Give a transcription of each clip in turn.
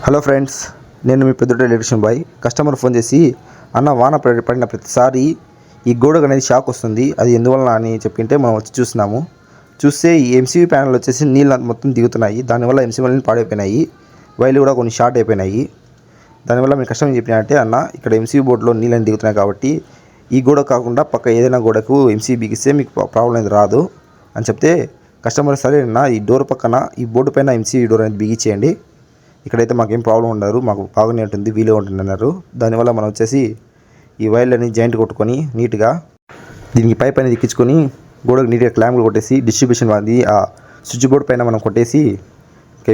Hello friends, నేను మీ పెద్దోటి electrician bye. Customer phone చేసి, అన్న వాన పడిన ప్రతిసారి ఈ గోడకు అనేది షాక్ వస్తుంది, అది ఎందువలన అని చెప్పింటే మనం వచ్చి చూస్తున్నాము. చూస్తే ఈ ఎంసీబీ ప్యానల్ వచ్చేసి నీళ్ళు మొత్తం దిగుతున్నాయి. దానివల్ల ఎంసీబీలు పాడైపోయినాయి, వైర్లు కూడా కొన్ని షార్ట్ అయిపోయినాయి. దానివల్ల మీ కస్టమర్ చెప్పినట్టే, అన్న ఇక్కడ ఎంసీబీ బోర్డులో నీళ్ళని దిగుతున్నాయి కాబట్టి ఈ గోడ కాకుండా పక్క ఏదైనా గోడకు ఎంసీబీకి ఇస్తే మీకు ప్రాబ్లం అనేది రాదు అని చెప్తే, కస్టమర్ సరే అన్న ఈ డోర్ పక్కన ఈ బోర్డు పైన ఎంసీబీ డోర్ అనేది బిగించేయండి, ఇక్కడైతే మాకేం ప్రాబ్లం ఉండరు, మాకు బాగానే ఉంటుంది, వీలుగా ఉంటుంది అన్నారు. దానివల్ల మనం వచ్చేసి ఈ వైర్లని జాయింట్ కొట్టుకొని నీట్గా దీనికి పైప్ అనేది ఎక్కించుకొని గోడకు నీట్గా క్లాంపులు కొట్టేసి డిస్ట్రిబ్యూషన్ అది ఆ స్విచ్ బోర్డ్ పైన మనం కొట్టేసి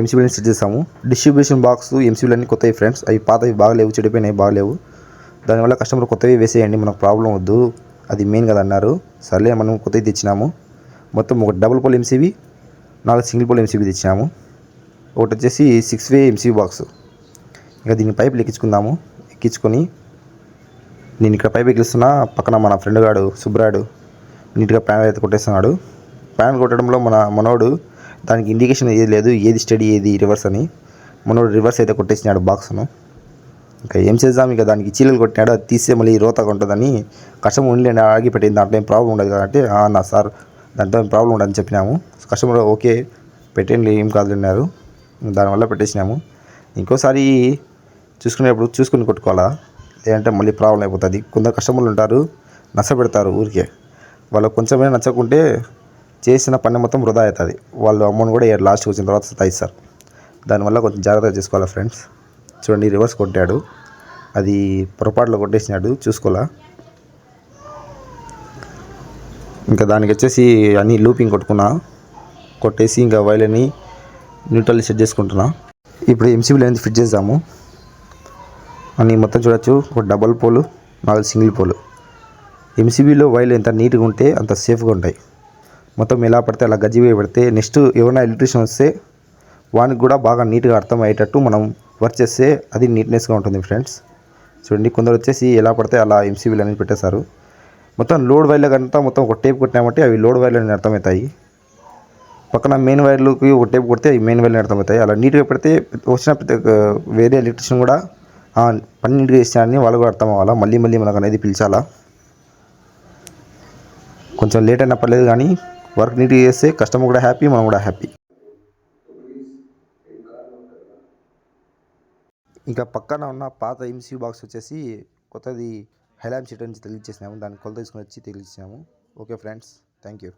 ఎంసీబీలని సెట్ చేస్తాము. డిస్ట్రిబ్యూషన్ బాక్స్ ఎంసీబీలు అన్నీ కొత్తవి ఫ్రెండ్స్, అవి పాతవి బాగలేవు, చెడిపోయినాయి, బాగలేవు. దానివల్ల కస్టమర్ కొత్తవి వేసేయండి, మనకు ప్రాబ్లం వద్దు, అది మెయిన్ కదా అన్నారు. సర్లే మనం కొత్తవి తెచ్చినాము. మొత్తం ఒక double pole MCB, 4 single pole MCB తెచ్చినాము. ఒకటి వచ్చేసి 6 వే ఎంసీబీ బాక్స్. ఇంకా దీన్ని పైపులు ఎక్కించుకుందాము. ఎక్కించుకొని నేను ఇక్కడ పైపు ఎక్కిస్తున్నా, పక్కన మన ఫ్రెండ్ గాడు సుబ్రాడు నీట్గా ప్యానల్ అయితే కొట్టేస్తున్నాడు. ప్యానల్ కొట్టడంలో మనోడు దానికి ఇండికేషన్ ఏది లేదు, ఏది స్టడీ ఏది రివర్స్ అని. మనోడు రివర్స్ అయితే కొట్టేసినాడు బాక్స్ను. ఇంకా ఏం చేద్దాం, ఇక దానికి చీలలు కొట్టినాడు, అది తీస్తే మళ్ళీ రోతగా ఉంటుందని కస్టమర్ ఉండి ఆగి పెట్టింది. దాంట్లో ఏం ప్రాబ్లం ఉండదు కాబట్టి, నా సార్ దాంట్లో ఏం ప్రాబ్లం ఉండదని చెప్పినాము. కస్టమర్ ఓకే పెట్టండి ఏం కాదు అన్నారు. దానివల్ల పెట్టేసినాము. ఇంకోసారి చూసుకునేప్పుడు చూసుకుని కొట్టుకోవాలా, లేదంటే మళ్ళీ ప్రాబ్లం అయిపోతుంది. కొందరు కస్టమర్లు ఉంటారు నచ్చబెడతారు ఊరికే, వాళ్ళకు కొంచెమైనా నచ్చకుంటే చేసిన పని మొత్తం వృధా అవుతుంది. వాళ్ళు అమౌంట్ కూడా లాస్ట్కి వచ్చిన తర్వాత సతాయిస్తారు. దానివల్ల కొంచెం జాగ్రత్తగా చేసుకోవాలా ఫ్రెండ్స్. చూడండి రివర్స్ కొట్టాడు, అది పొరపాటులో కొట్టేసినాడు, చూసుకోవాలా. ఇంకా దానికి వచ్చేసి అన్ని లూపింగ్ కొట్టేసి ఇంకా వైర్లని న్యూట్రల్ సెట్ చేసుకుంటున్నా. ఇప్పుడు ఎంసీబీలు అనేది ఫిట్ చేద్దాము. అని మొత్తం చూడొచ్చు, ఒక డబల్ పోలు, 4 సింగిల్ పోలు. ఎంసీబీలో వైర్లు ఎంత నీట్గా ఉంటే అంత సేఫ్గా ఉంటాయి. మొత్తం ఎలా పడితే అలా గజ్జి పెడితే నెక్స్ట్ ఎవరైనా ఎలక్ట్రీషియన్ వస్తే వానికి కూడా బాగా నీట్గా అర్థమయ్యేటట్టు మనం వర్క్ చేస్తే అది నీట్నెస్గా ఉంటుంది ఫ్రెండ్స్. చూడండి కొందరు వచ్చేసి ఎలా పడితే అలా ఎంసీబీలు అనేది పెట్టేశారు. మొత్తం లోడ్ వైర్లకంతా మొత్తం ఒక టేప్ కొట్టినామంటే అవి లోడ్ వైర్లు అనేది అర్థమవుతాయి. పక్కన మెయిన్ వైర్లకి ఒక టేప్ కొడితే అవి మెయిన్ వైర్లు అర్థమవుతాయి. అలా నీట్గా పెడితే వచ్చిన వేరే ఎలక్ట్రీషియన్ కూడా పని నీట్గా చేసినారని వాళ్ళు కూడా అర్థం అవ్వాలా, మళ్ళీ మనకు అనేది పిలిచాలా. కొంచెం లేట్ అయినా పర్లేదు కానీ వర్క్ నీట్గా చేస్తే కస్టమర్ కూడా హ్యాపీ, మనం కూడా హ్యాపీ. ఇంకా పక్కన ఉన్న పాత ఎంసీబీ బాక్స్ వచ్చేసి కొత్తది హైలామ్ షీట్ నుంచి తగిలిచ్చేసినాము. దాన్ని కొలత తీసుకొని వచ్చి తగిలిచ్చాము. Okay friends, thank you.